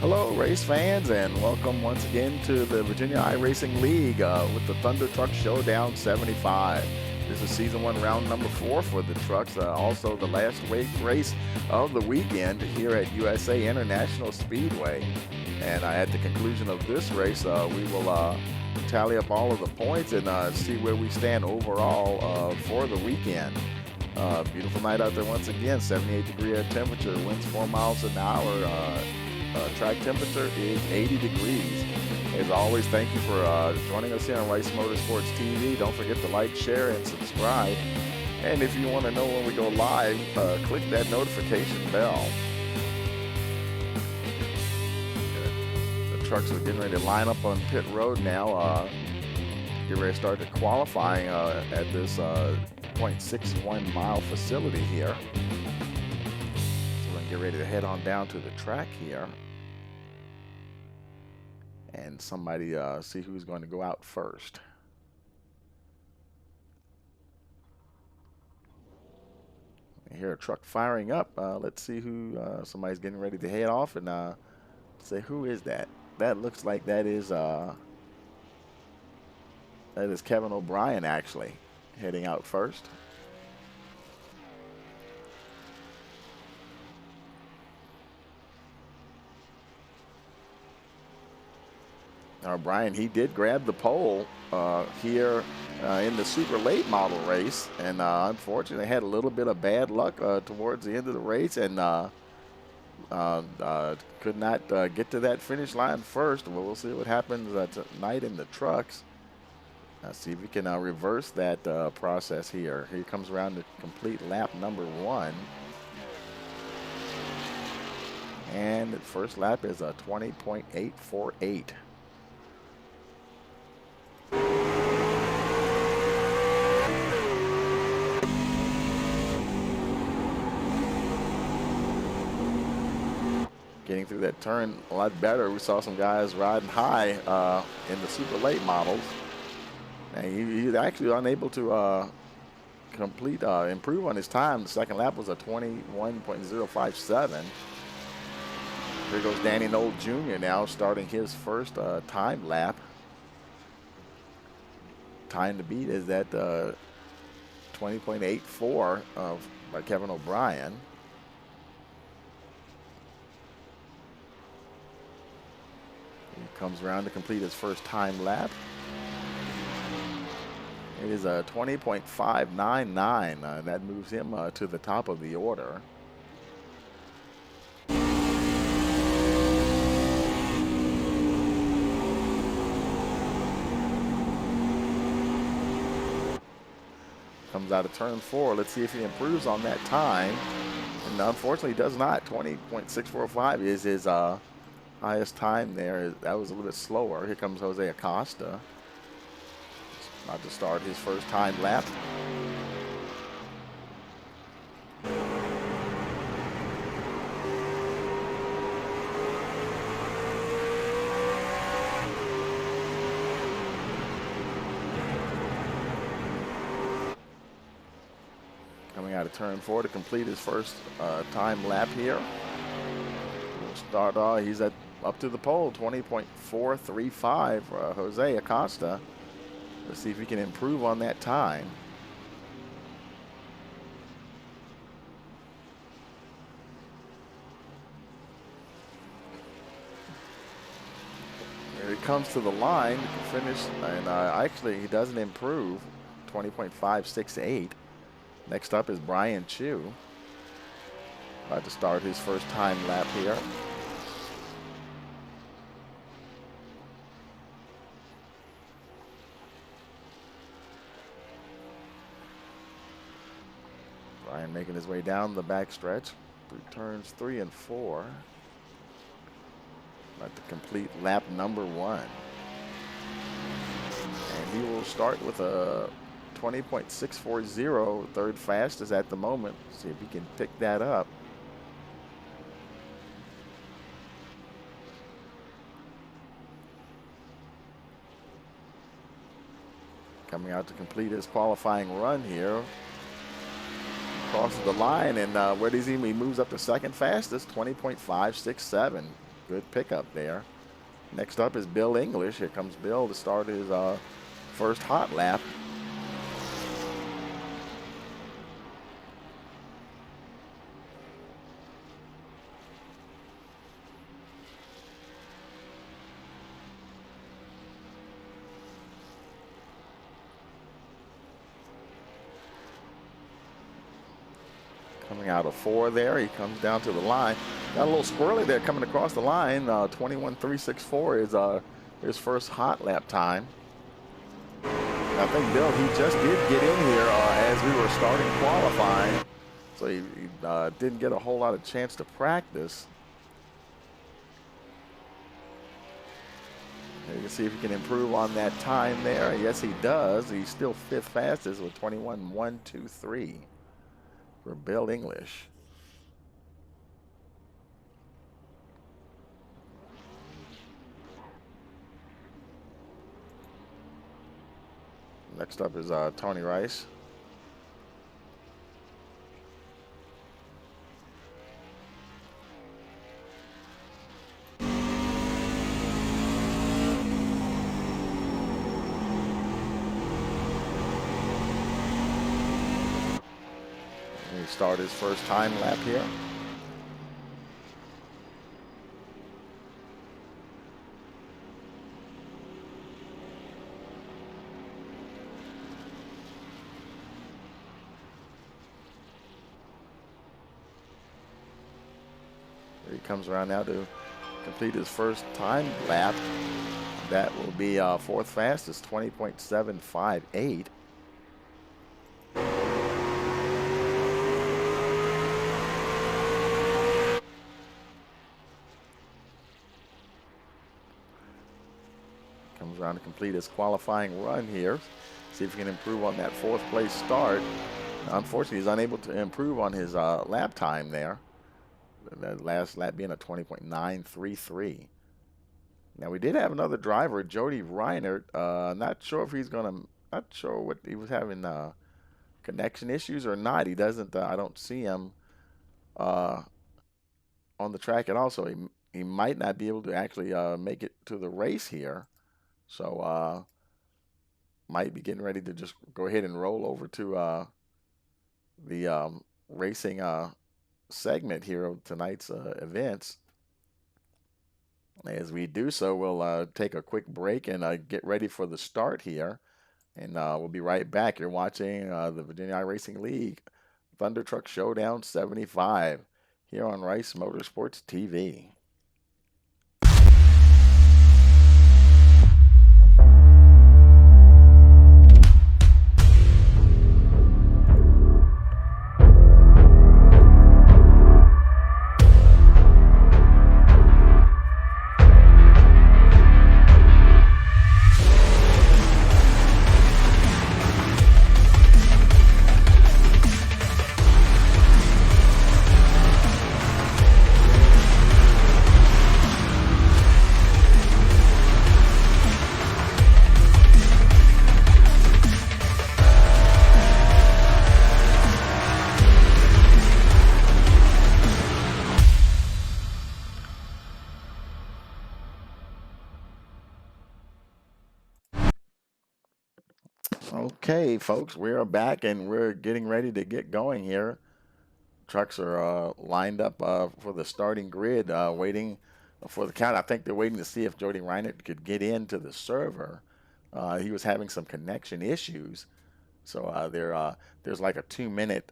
Hello, race fans, and welcome once again to the Virginia iRacing League with the Thunder Truck Showdown 75. This is season 1, round number 4 for the trucks. Also, the last race of the weekend here at USA International Speedway. And at the conclusion of this race, we will tally up all of the points and see where we stand overall for the weekend. Beautiful night out there once again. 78-degree temperature, winds 4 miles an hour. Track temperature is 80 degrees. As always, thank you for joining us here on Rice Motorsports TV. Don't forget to like, share, and subscribe. And if you want to know when we go live, click that notification bell. The trucks are getting ready to line up on pit road now. Get ready to start the qualifying at this 0.61 mile facility here. Get ready to head on down to the track here and somebody see who's going to go out first. I hear a truck firing up. Let's see who somebody's getting ready to head off and say who is that. That looks like that is Kevin O'Brien actually heading out first. Brian, he did grab the pole here in the super late model race, and unfortunately had a little bit of bad luck towards the end of the race and could not get to that finish line first. Well, we'll see what happens tonight in the trucks. See if we can reverse that process here. Here comes around to complete lap number 1. And the first lap is a 20.848. Getting through that turn a lot better. We saw some guys riding high in the super late models. And he's actually unable to improve on his time. The second lap was a 21.057. Here goes Danny Knoll Jr. now starting his first time lap. Time to beat is that 20.84 by Kevin O'Brien. He comes around to complete his first time lap. It is a 20.599. That moves him to the top of the order. Comes out of turn 4. Let's see if he improves on that time. And unfortunately, he does not. 20.645 is his highest time there. That was a little bit slower. Here comes Jose Acosta. He's about to start his first time lap. Coming out of turn 4 to complete his first time lap here. We'll start off, he's up to the pole, 20.435 for Jose Acosta. Let's see if he can improve on that time. Here he comes to the line to finish, and actually he doesn't improve, 20.568. Next up is Brian Chu. About to start his first time lap here. Brian making his way down the backstretch through turns 3 and 4. About to complete lap number 1. And he will start with a 20.640, third fastest at the moment. See if he can pick that up. Coming out to complete his qualifying run here. Crosses the line, and where does he? He moves up to second fastest, 20.567. good pickup there. Next up is Bill English. Here comes Bill to start his first hot lap. Coming out of 4 there, he comes down to the line. Got a little squirrely there coming across the line. 21.364 is his first hot lap time. I think Bill, he just did get in here as we were starting qualifying, so he didn't get a whole lot of chance to practice. You can see if he can improve on that time there. Yes, he does. He's still 5th fastest with 21.123 for Bill English. Next up is Tony Rice. He started his first time lap here. He comes around now to complete his first time lap. That will be 4th fastest, 20.758. Comes around to complete his qualifying run here. See if he can improve on that 4th place start. Unfortunately, he's unable to improve on his lap time there. The last lap being a 20.933. Now we did have another driver, Jody Reinert. Not sure if he's not sure what he was having connection issues or not. He doesn't. I don't see him on the track at all. So he might not be able to actually make it to the race here. So might be getting ready to just go ahead and roll over to the racing segment here of tonight's events. As we do so, we'll take a quick break and get ready for the start here. And we'll be right back. You're watching the Virginia iRacing League Thunder Truck Showdown 75 here on Rice Motorsports TV. Okay, folks, we are back and we're getting ready to get going here. Trucks are lined up for the starting grid, waiting for the count. I think they're waiting to see if Jody Reinert could get into the server. He was having some connection issues, so there's like a 2-minute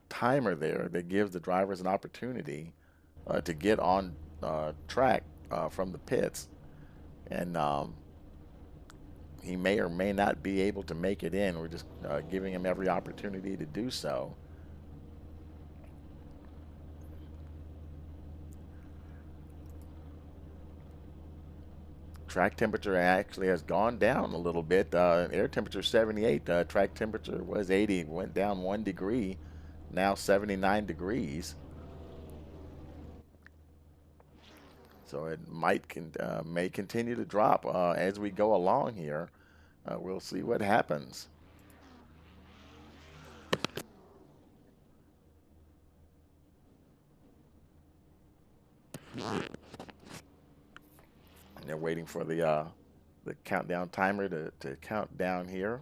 timer there that gives the drivers an opportunity to get on track from the pits, and he may or may not be able to make it in. We're just giving him every opportunity to do so. Track temperature actually has gone down a little bit. Air temperature 78. Track temperature was 80. Went down 1 degree. Now 79 degrees. So it may continue to drop as we go along here. We'll see what happens. waiting for the countdown timer to count down here.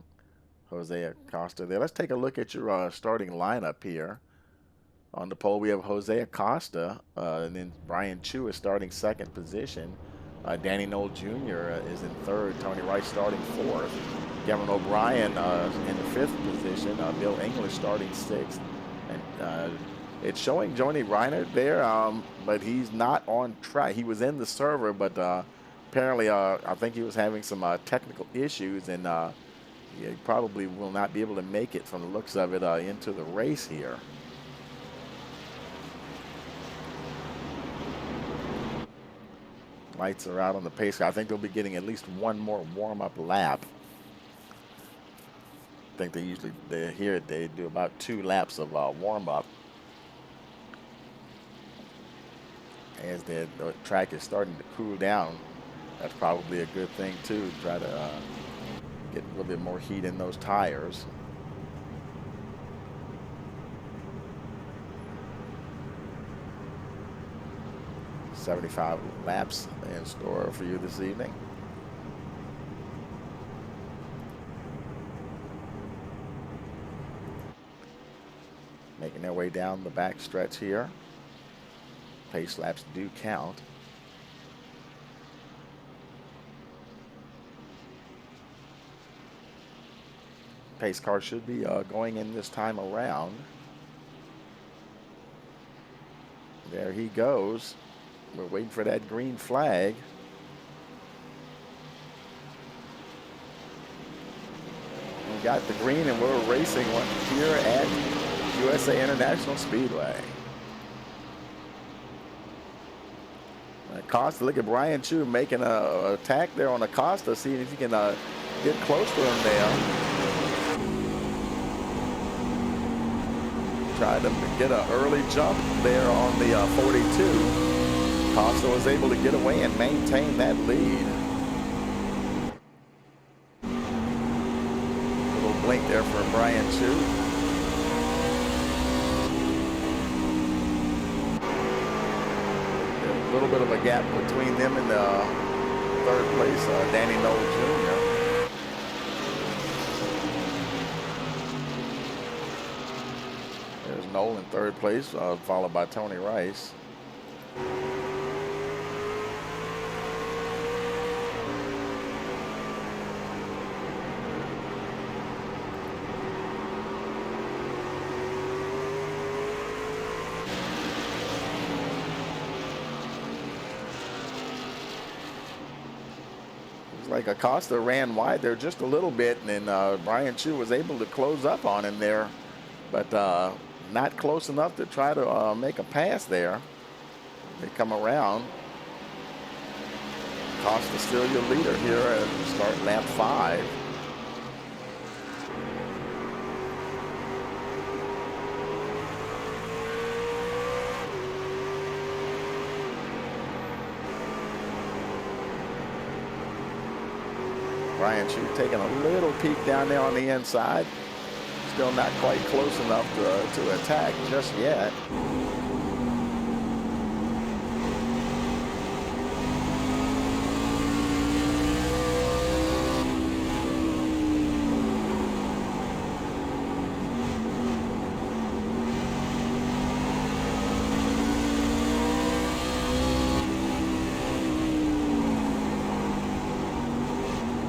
Jose Acosta there. Let's take a look at your starting lineup here. On the pole, we have Jose Acosta, and then Brian Chu is starting second position. Danny Knoll Jr. Is in third. Tony Rice starting fourth. Kevin O'Brien in the fifth position. Bill English starting sixth. And it's showing Joni Reiner there, but he's not on track. He was in the server, but apparently I think he was having some technical issues, and he probably will not be able to make it from the looks of it into the race here. Lights are out on the pace car. I think they'll be getting at least one more warm-up lap. I think they do about 2 laps of warm-up. As the track is starting to cool down, that's probably a good thing too. Try to get a little bit more heat in those tires. $75 laps in store for you this evening. Making their way down the back stretch here. Pace laps do count. Pace car should be going in this time around. There he goes. We're waiting for that green flag. We got the green, and we're racing here at USA International Speedway. Acosta, look at Brian Chu making an attack there on Acosta, seeing if he can get close to him there. Tried to get an early jump there on the 42. Acosta was able to get away and maintain that lead. A little blink there for Brian Chu. A little bit of a gap between them and the third place, Danny Knoll Jr. There's Knoll in third place, followed by Tony Rice. Like Acosta ran wide there just a little bit, and then Brian Chu was able to close up on him there, but not close enough to try to make a pass there. They come around. Acosta still your leader here as we start lap 5. Brian Chu taking a little peek down there on the inside. Still not quite close enough to attack just yet.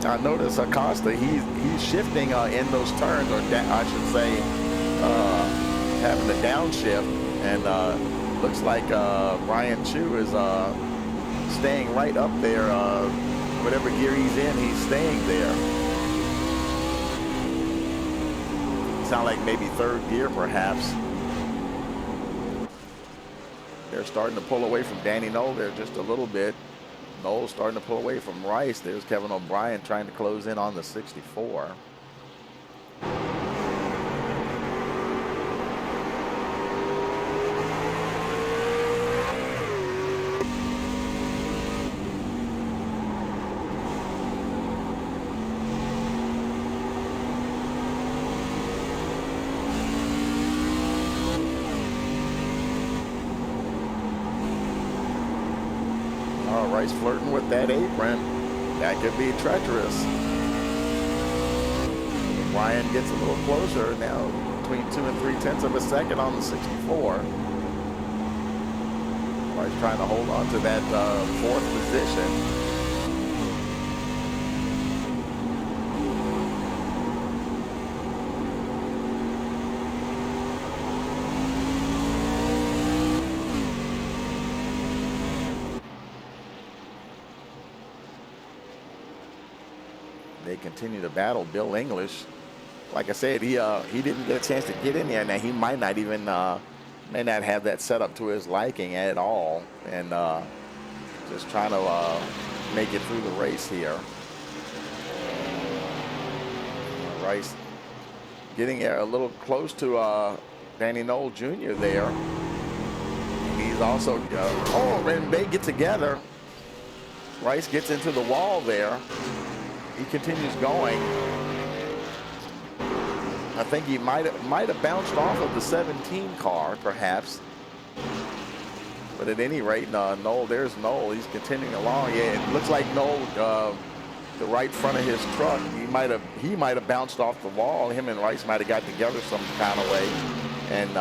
I notice Acosta, he's shifting in those turns, or I should say having a downshift, and looks like Brian Chu is staying right up there. Whatever gear he's in, he's staying there. Sound like maybe third gear perhaps. They're starting to pull away from Danny Knoll there just a little bit. Knoll starting to pull away from Rice. There's Kevin O'Brien trying to close in on the 64. Rice flirting with that apron. That could be treacherous. Ryan gets a little closer now, between 2 and 3/10 of a second on the 64. Rice trying to hold on to that 4th position. They continue to battle Bill English. Like I said, he didn't get a chance to get in there. Now he might not even may not have that set up to his liking at all, and just trying to make it through the race here. Rice getting a little close to Danny Knoll Jr. there. He's also and they get together. Rice gets into the wall there. He continues going. I think he might have bounced off of the 17 car, perhaps. But at any rate, Knoll, there's Knoll. He's continuing along. Yeah, it looks like Knoll, the right front of his truck, he might have bounced off the wall. Him and Rice might have got together some kind of way, and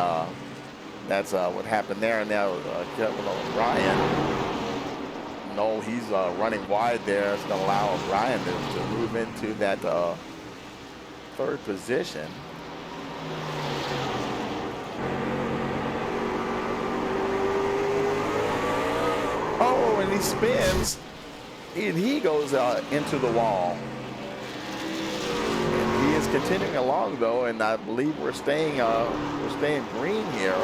that's what happened there. And now Kevin O'Brien. Knoll, he's running wide there. It's going to allow Ryan to move into that 3rd position. Oh, and he spins, and he goes into the wall. And he is continuing along though, and I believe we're staying green here.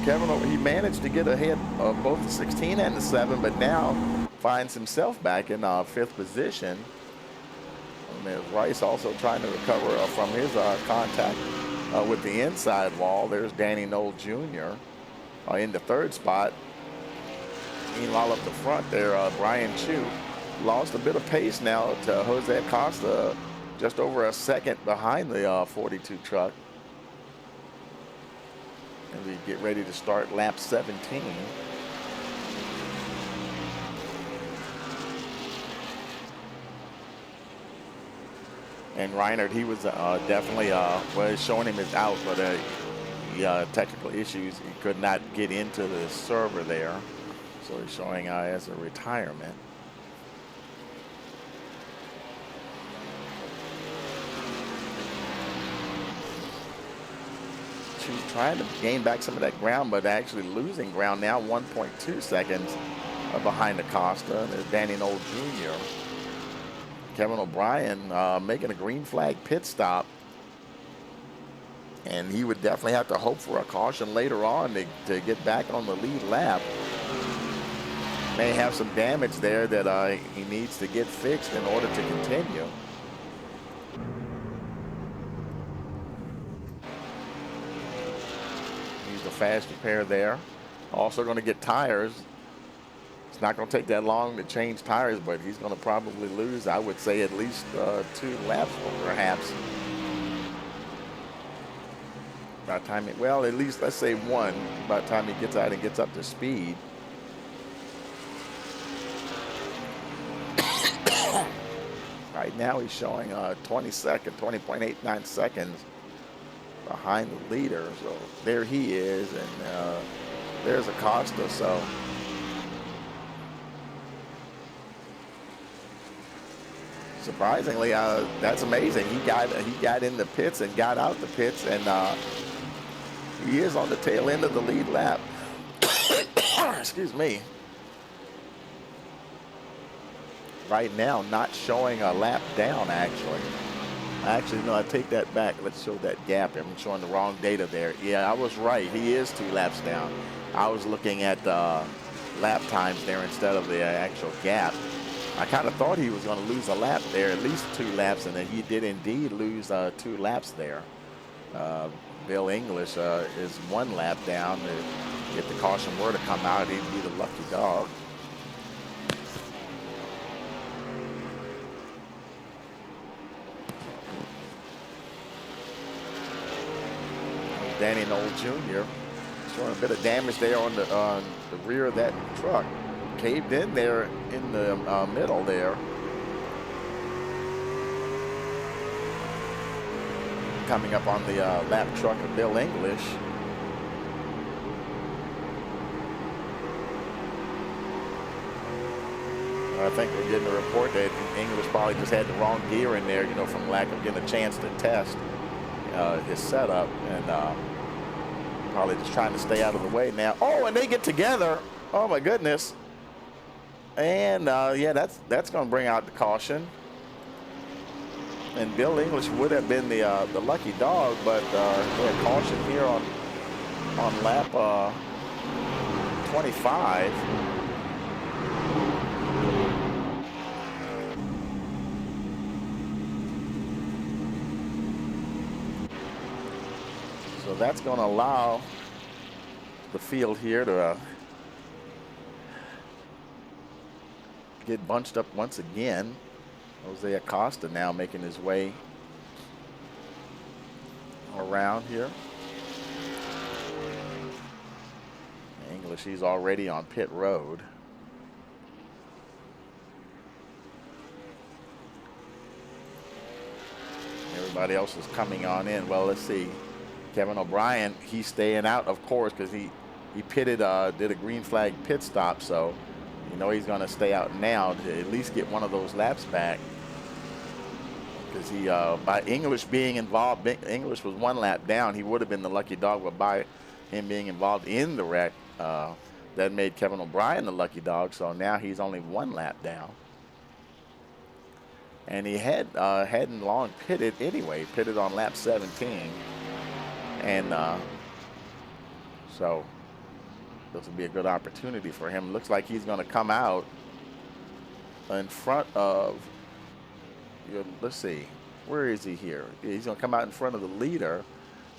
Kevin, he managed to get ahead of both the 16 and the 7, but now finds himself back in 5th position. And Rice also trying to recover from his contact with the inside wall. There's Danny Knoll Jr. In the 3rd spot. Meanwhile, up the front there, Brian Chu lost a bit of pace now to Jose Acosta, just over a second behind the 42 truck. And we get ready to start lap 17. And Reinhardt, he was definitely showing him his out, but technical issues. He could not get into the server there, so he's showing as a retirement. Trying to gain back some of that ground, but actually losing ground now, 1.2 seconds behind Acosta. There's Danny Knoll Jr. Kevin O'Brien making a green flag pit stop, and he would definitely have to hope for a caution later on to get back on the lead lap. May have some damage there that he needs to get fixed in order to continue. Fast repair there. Also going to get tires. It's not going to take that long to change tires, but he's going to probably lose, I would say, at least 2 laps, perhaps. By the time well, at least let's say 1 by the time he gets out and gets up to speed. Right now he's showing 20.89 seconds behind the leader. So there he is, and there's Acosta. So surprisingly, that's amazing. He got in the pits and got out the pits, and he is on the tail end of the lead lap. Excuse me. Right now, not showing a lap down, actually. Actually, no, I take that back. Let's show that gap. I'm showing the wrong data there. Yeah, I was right. He is 2 laps down. I was looking at lap times there instead of the actual gap. I kind of thought he was going to lose a lap there, at least 2 laps, and then he did indeed lose 2 laps there. Bill English is 1 lap down. If the caution were to come out, he'd be the lucky dog. Danny Knoll Jr. showing a bit of damage there on the rear of that truck. Caved in there in the middle there. Coming up on the lap truck of Bill English. I think we're getting a report that English probably just had the wrong gear in there, you know, from lack of getting a chance to test his setup, and probably just trying to stay out of the way now. Oh, and they get together. Oh my goodness. And yeah, that's going to bring out the caution. And Bill English would have been the lucky dog, but yeah, caution here on lap 25. So that's going to allow the field here to get bunched up once again. Jose Acosta now making his way around here. English, he's already on pit road. Everybody else is coming on in. Well, let's see. Kevin O'Brien, he's staying out, of course, because he pitted, did a green flag pit stop, so you know he's going to stay out now to at least get one of those laps back. Because he, by English being involved, English was one lap down. He would have been the lucky dog, but by him being involved in the wreck, that made Kevin O'Brien the lucky dog. So now he's only one lap down. And he hadn't long pitted anyway. Pitted on lap 17. And so this will be a good opportunity for him. Looks like he's going to come out in front of, let's see, where is he here? He's going to come out in front of the leader.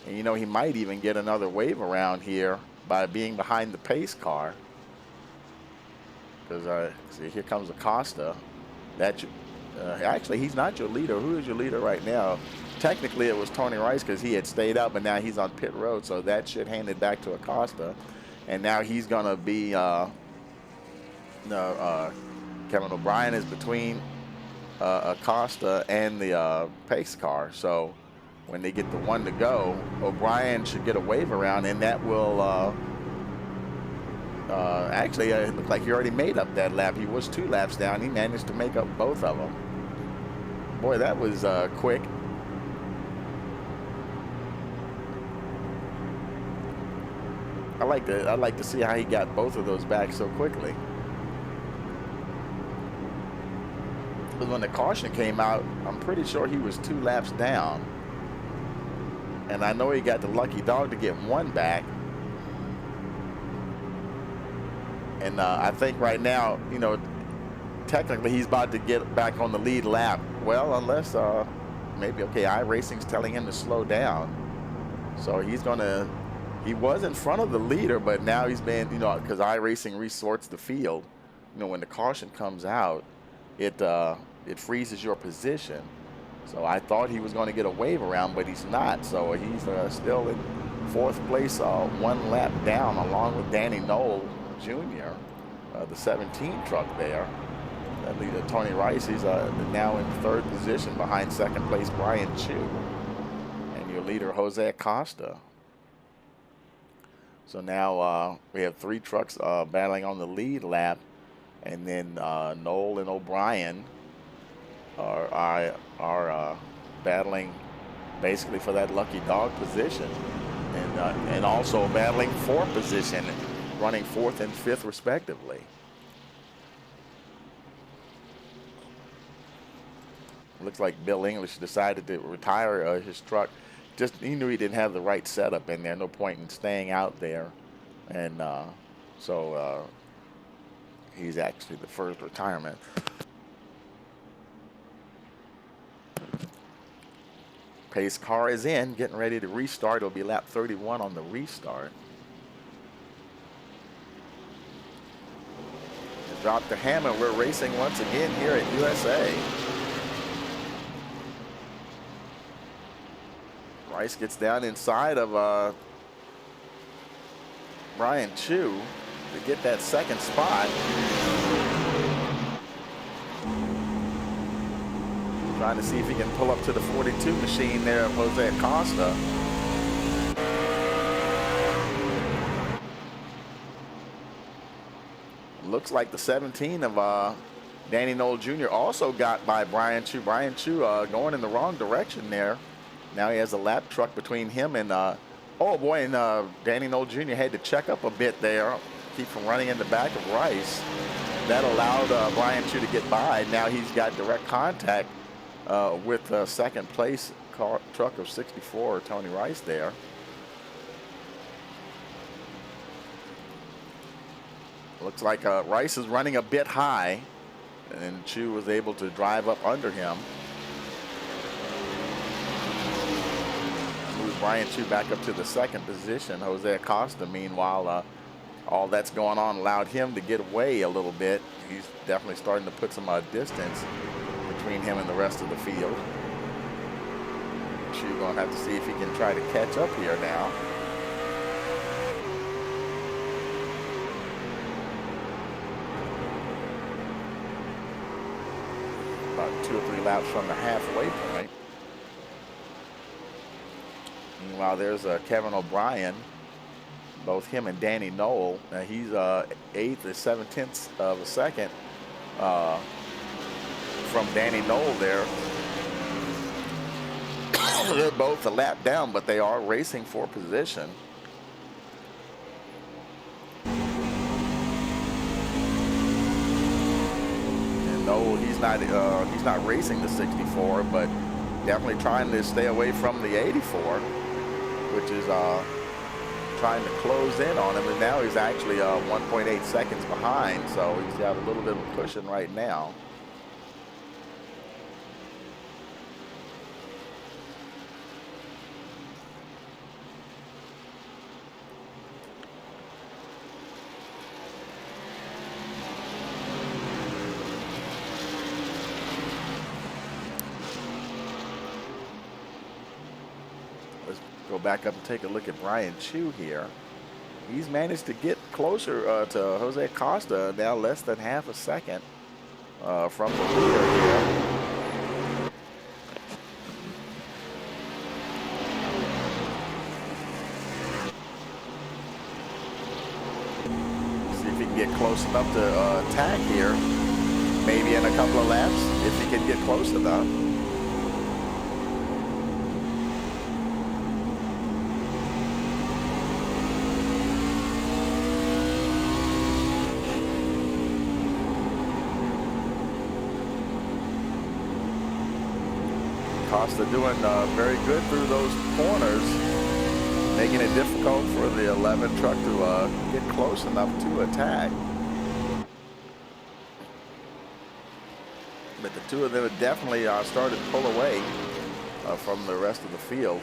And, you know, he might even get another wave around here by being behind the pace car. Because, see, here comes Acosta. Actually, he's not your leader. Who is your leader right now? Technically, it was Tony Rice because he had stayed up, but now he's on pit road, so that should hand it back to Acosta. And now he's going to be, Kevin O'Brien is between Acosta and the pace car. So when they get the one to go, O'Brien should get a wave around, and that will actually, it looked like he already made up that lap. He was 2 laps down. He managed to make up both of them. Boy, that was quick. I like to see how he got both of those back so quickly. But when the caution came out, I'm pretty sure he was 2 laps down. And I know he got the lucky dog to get one back. And I think right now, you know, technically he's about to get back on the lead lap. Well, unless maybe, okay, iRacing's telling him to slow down. So he's going to, he was in front of the leader, but now he's been, you know, because iRacing resorts the field. You know, when the caution comes out, it freezes your position. So I thought he was going to get a wave around, but he's not. So he's still in 4th place, 1 lap down, along with Danny Knoll Jr., the 17 truck there. That leader, Tony Rice, he's now in 3rd position behind 2nd place Brian Chu. And your leader, Jose Acosta. So now we have 3 trucks battling on the lead lap, and then Knoll and O'Brien are battling basically for that lucky dog position, and also battling for position, running 4th and 5th respectively. Looks like Bill English decided to retire his truck. Just, he knew he didn't have the right setup in there. No point in staying out there. And so he's actually the first retirement. Pace car is in, getting ready to restart. It'll be lap 31 on the restart. Drop the hammer. We're racing once again here at USA. Rice gets down inside of Brian Chu to get that second spot. Trying to see if he can pull up to the 42 machine there of Jose Acosta. Looks like the 17 of Danny Knoll Jr. also got by Brian Chu. Brian Chu going in the wrong direction there. Now he has a lap truck between him and, oh boy, and Danny Knoll Jr. had to check up a bit there, keep from running in the back of Rice. That allowed Brian Chu to get by. Now he's got direct contact with second place truck of 64, Tony Rice there. Looks like Rice is running a bit high, and Chu was able to drive up under him. Moves Brian Chu back up to the second position. Jose Acosta, meanwhile, all that's going on allowed him to get away a little bit. He's definitely starting to put some distance between him and the rest of the field. Chu going to have to see if he can try to catch up here now. About 2 or 3 laps from the halfway point. Meanwhile, there's Kevin O'Brien. Both him and Danny Knoll. He's 8th or 7/10 of a second from Danny Knoll there. They're both a lap down, but they are racing for position. And Knoll, he's not racing the 64, but definitely trying to stay away from the 84, which is trying to close in on him, and now he's actually 1.8 seconds behind, so he's got a little bit of a cushion right now. Go back up and take a look at Brian Chu here. He's managed to get closer to Jose Acosta, now less than half a second from the leader here. See if he can get close enough to attack here. Maybe in a couple of laps, if he can get close enough. Acosta doing very good through those corners, making it difficult for the 11 truck to get close enough to attack. But the two of them have definitely started to pull away from the rest of the field.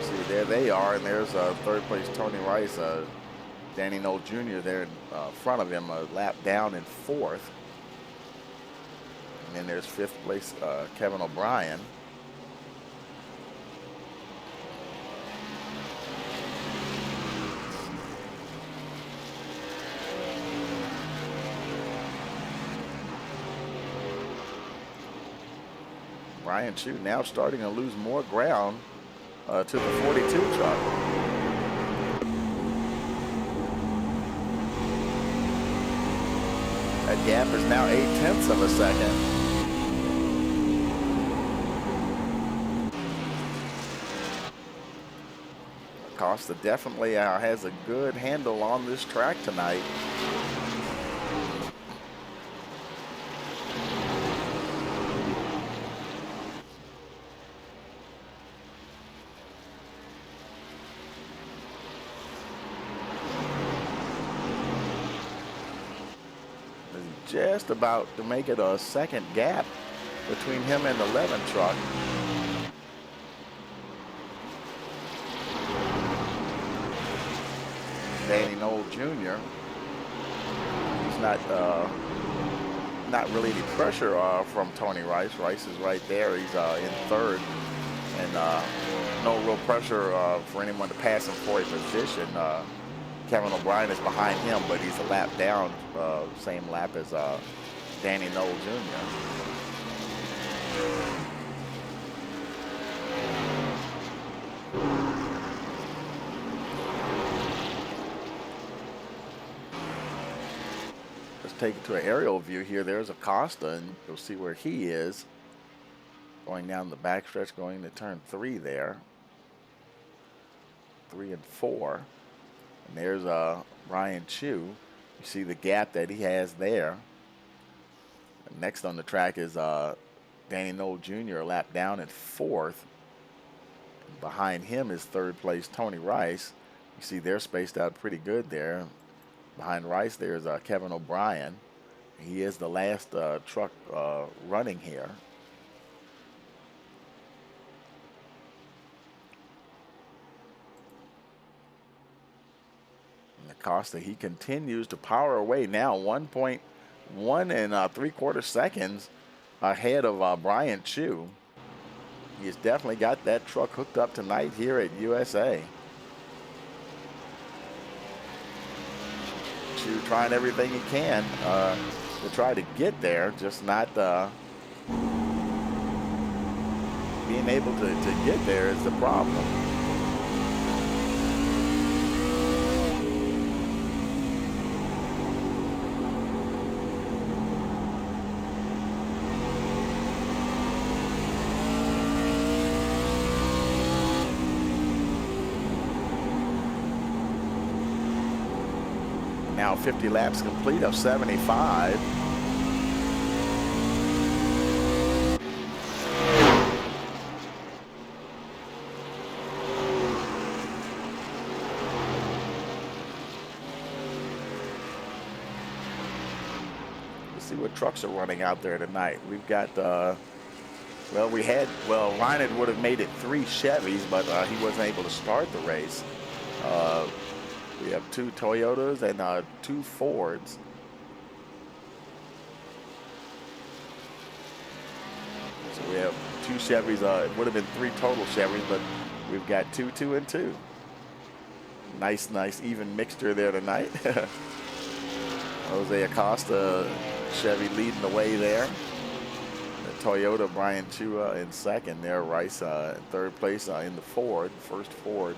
See, there they are, and there's third place Tony Rice, Danny Knoll Jr. there in front of him, a lap down in fourth. And then there's fifth place Kevin O'Brien. Brian Chu now starting to lose more ground to the 42 truck. That gap is now 0.8 of a second. Acosta definitely has a good handle on this track tonight. Just about to make it a second gap between him and the 11 truck. Danny Knoll Jr. He's not really any pressure from Tony Rice. Rice is right there. He's in third, and no real pressure for anyone to pass him for a position. Kevin O'Brien is behind him, but he's a lap down, same lap as Danny Knoll Jr. Let's take it to an aerial view here. There's Acosta, and you'll see where he is. Going down the backstretch, going to turn 3 there. 3 and 4. And there's Brian Chu. You see the gap that he has there. And next on the track is Danny Knoll Jr. a lap down at 4th. And behind him is 3rd place Tony Rice. You see they're spaced out pretty good there. Behind Rice there's Kevin O'Brien. He is the last truck running here. Acosta, he continues to power away now, 1.1 and 3/4 seconds ahead of Brian Chu. He has definitely got that truck hooked up tonight here at USA. Chu trying everything he can to try to get there, just not being able to get there is the problem. Now 50 laps complete of 75. Let's see what trucks are running out there tonight. We've got, well, Ryan would have made it 3 Chevys, but he wasn't able to start the race. We have 2 Toyotas and 2 Fords. So we have 2 Chevys. It would have been 3 total Chevys, but we've got 2, 2, and 2. Nice even mixture there tonight. Jose Acosta, Chevy leading the way there. The Toyota, Brian Chua in 2nd there. Rice in 3rd place in the Ford, first Ford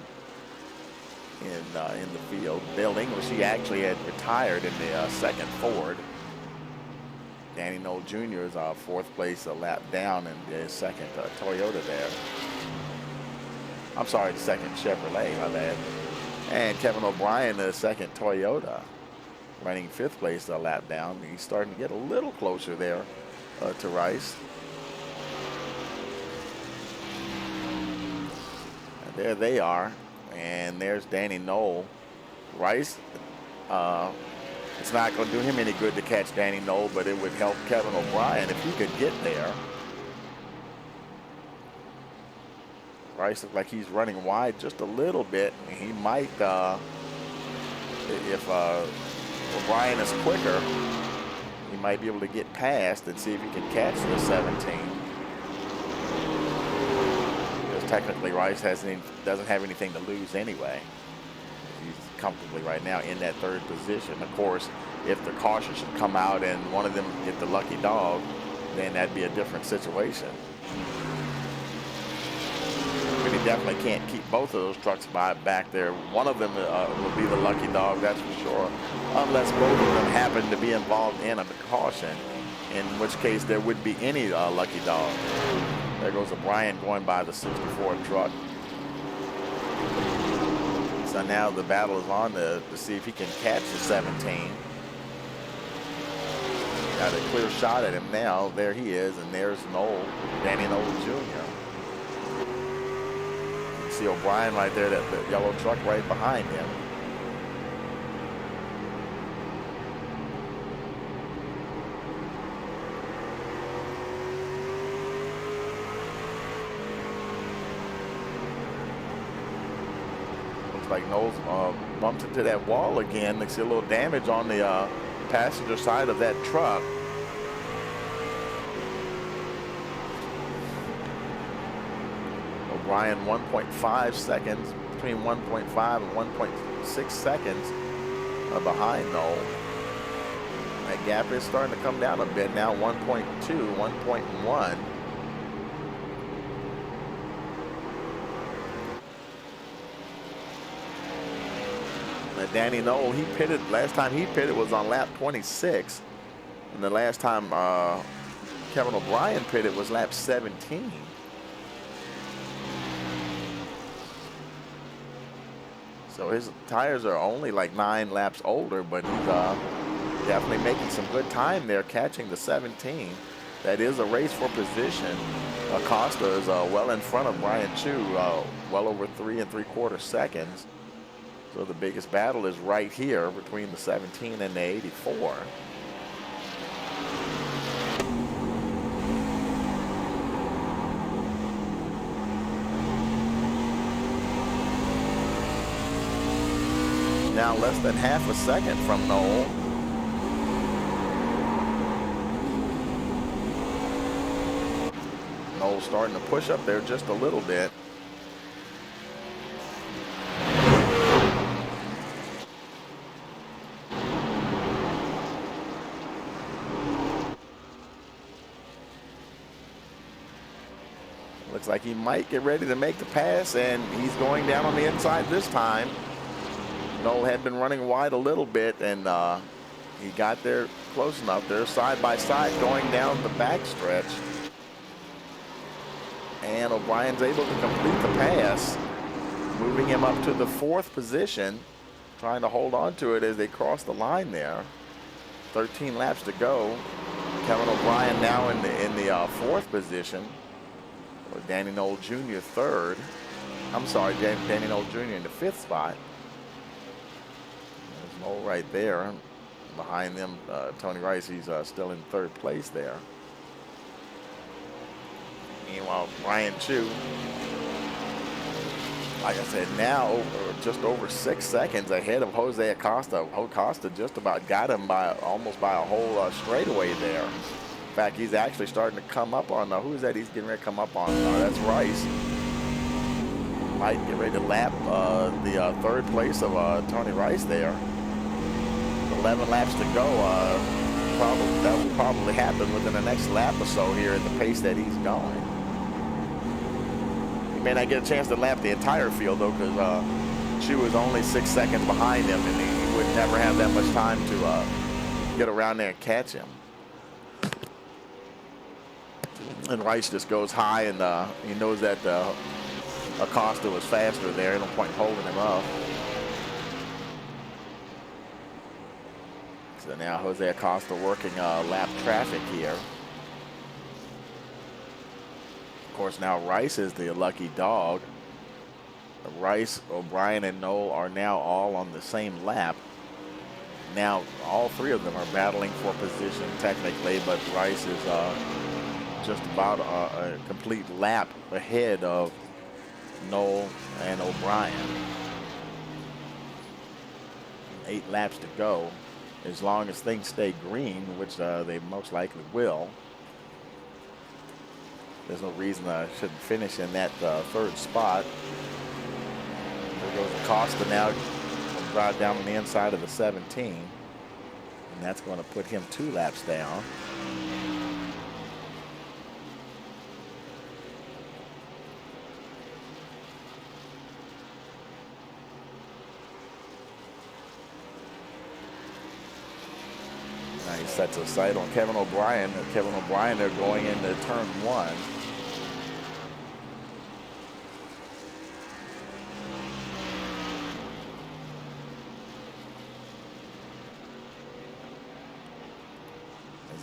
in the field. Bill English, he actually had retired in the 2nd Ford. Danny Knoll Jr. is 4th place, a lap down in the 2nd Toyota there. I'm sorry, the 2nd Chevrolet, my bad. And Kevin O'Brien, the 2nd Toyota, running 5th place, a lap down. He's starting to get a little closer there to Rice. And there they are. And there's Danny Knoll. Rice, it's not going to do him any good to catch Danny Knoll, but it would help Kevin O'Brien if he could get there. Rice looks like he's running wide just a little bit. He might, if O'Brien is quicker, he might be able to get past and see if he can catch the 17. Technically, Rice doesn't have anything to lose anyway. He's comfortably right now in that 3rd position. Of course, if the caution should come out and one of them get the lucky dog, then that'd be a different situation. But he definitely can't keep both of those trucks back there. One of them will be the lucky dog, that's for sure, unless both of them happen to be involved in a caution, in which case there wouldn't be any lucky dog. There goes O'Brien going by the 64 truck. So now the battle is on to see if he can catch the 17. Got a clear shot at him now. There he is, and there's Danny Knoll Jr. You see O'Brien right there, that yellow truck right behind him. Like Knowles bumped into that wall again. They see a little damage on the passenger side of that truck. O'Brien 1.5 seconds, between 1.5 and 1.6 seconds behind Noel. That gap is starting to come down a bit now, 1.2, 1.1. Danny Noel, he pitted, last time he pitted was on lap 26. And the last time Kevin O'Brien pitted was lap 17. So his tires are only like 9 laps older, but he's definitely making some good time there, catching the 17. That is a race for position. Acosta is well in front of Brian Chu, well over 3 3/4 seconds. So the biggest battle is right here between the 17 and the 84. Now less than half a second from Noel. Noel starting to push up there just a little bit. Looks like he might get ready to make the pass, and he's going down on the inside this time. Noel had been running wide a little bit, and he got there close enough. They're side by side going down the backstretch. And O'Brien's able to complete the pass, moving him up to the 4th position, trying to hold on to it as they cross the line there. 13 laps to go. Kevin O'Brien now in the 4th position. Danny Noel Jr. 3rd. I'm sorry, Danny Noel Jr. in the 5th spot. There's Noel right there. Behind them, Tony Rice, he's still in 3rd place there. Meanwhile, Brian Chu, like I said, now just over 6 seconds ahead of Jose Acosta. Acosta just about got him by almost by a whole straightaway there. In fact, he's actually starting to come up on, who is that he's getting ready to come up on? That's Rice. Might get ready to lap the 3rd place of Tony Rice there. 11 laps to go. That will probably happen within the next lap or so here at the pace that he's going. He may not get a chance to lap the entire field though, because Chu is only 6 seconds behind him, and he would never have that much time to get around there and catch him. And Rice just goes high, and he knows that Acosta was faster there. No point holding him up. So now Jose Acosta working lap traffic here. Of course, now Rice is the lucky dog. Rice, O'Brien, and Noel are now all on the same lap. Now all 3 of them are battling for position technically, but Rice is just about a complete lap ahead of Noel and O'Brien. 8 laps to go. As long as things stay green, which they most likely will, there's no reason I shouldn't finish in that 3rd spot. There goes Acosta now, drive down on the inside of the 17, and that's going to put him 2 laps down. He sets a sight on Kevin O'Brien. Kevin O'Brien, they're going into turn 1.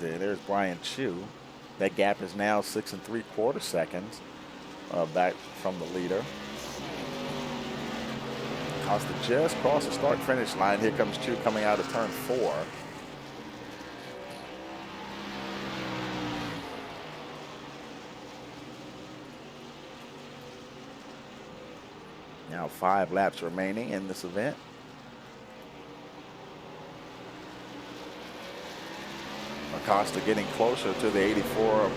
There's Brian Chu. That gap is now 6 3/4 seconds back from the leader. Costa just crossed the start-finish line. Here comes Chu coming out of turn 4. Now 5 laps remaining in this event. Acosta getting closer to the 84 of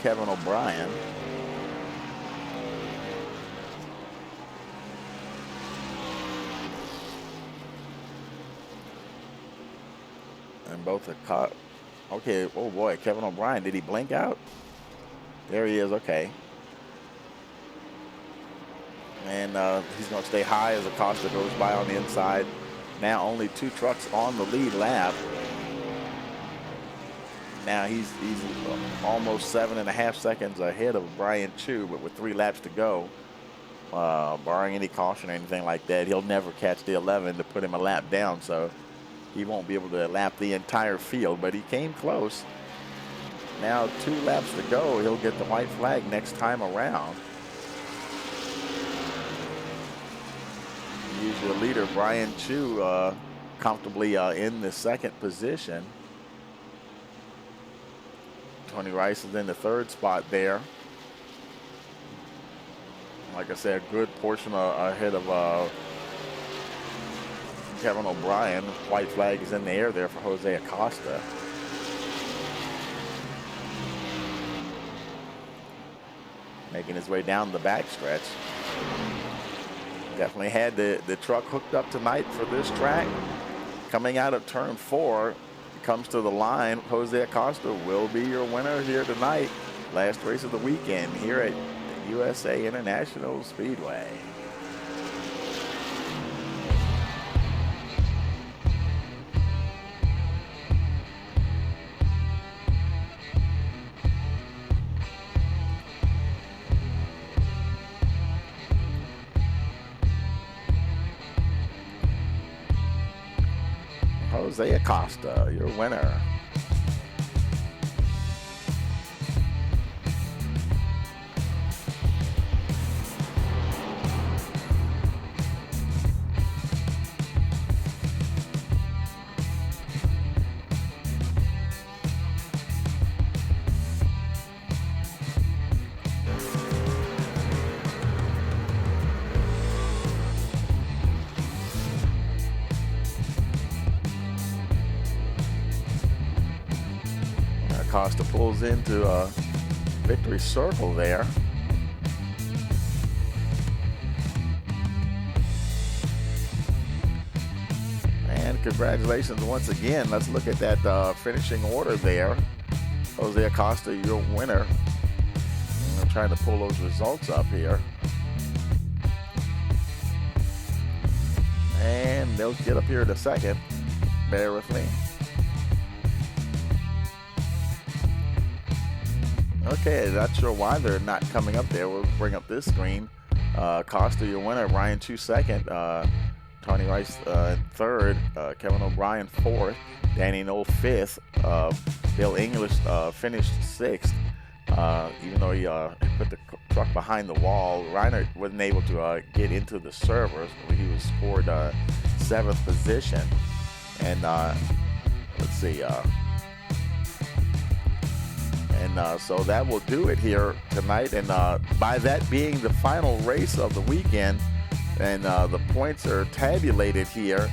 Kevin O'Brien. And both are caught. Okay, oh boy, Kevin O'Brien, did he blink out? There he is, okay. And he's going to stay high as Acosta goes by on the inside. Now only 2 trucks on the lead lap. Now he's almost 7.5 seconds ahead of Brian Chu, but with 3 laps to go, barring any caution or anything like that, he'll never catch the 11 to put him a lap down, so he won't be able to lap the entire field, but he came close. Now 2 laps to go, he'll get the white flag next time around. Usual leader Brian Chu comfortably in the 2nd position. Tony Rice is in the 3rd spot there. Like I said, a good portion ahead of Kevin O'Brien. White flag is in the air there for Jose Acosta. Making his way down the backstretch. Definitely had the truck hooked up tonight for this track. Coming out of turn 4, comes to the line. Jose Acosta will be your winner here tonight. Last race of the weekend here at USA International Speedway. Jose Acosta, your winner. Acosta pulls into a victory circle there. And congratulations once again. Let's look at that finishing order there. Jose Acosta, your winner. I'm trying to pull those results up here. And they'll get up here in a second. Bear with me. Okay, not sure why they're not coming up there. We'll bring up this screen. Costa, your winner. Ryan Chu, 2nd. Tony Rice, 3rd. Kevin O'Brien, 4th. Danny Knoll, 5th. Bill English finished 6th. Even though he put the truck behind the wall, Reiner wasn't able to get into the servers. He was scored 7th position. And let's see. So that will do it here tonight. And by that being the final race of the weekend, and the points are tabulated here.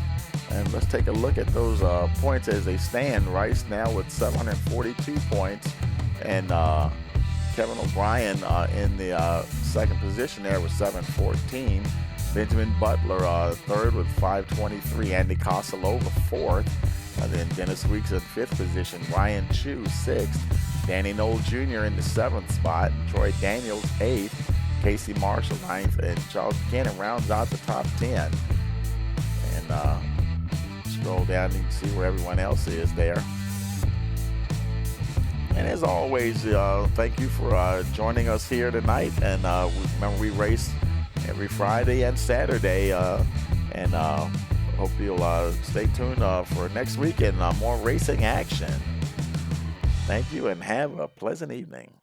And let's take a look at those points as they stand. Rice now with 742 points. And Kevin O'Brien in the 2nd position there with 714. Benjamin Butler 3rd with 523. Andy Costello 4th. Then Dennis Weeks in 5th position. Ryan Chu 6th. Danny Knoll Jr. in the 7th spot. Troy Daniels 8th. Casey Marshall 9th. And Charles Buchanan rounds out the top 10. And scroll down, you can see where everyone else is there. And as always, thank you for joining us here tonight. And remember, we race every Friday and Saturday. And hope you'll stay tuned for next week and more racing action. Thank you and have a pleasant evening.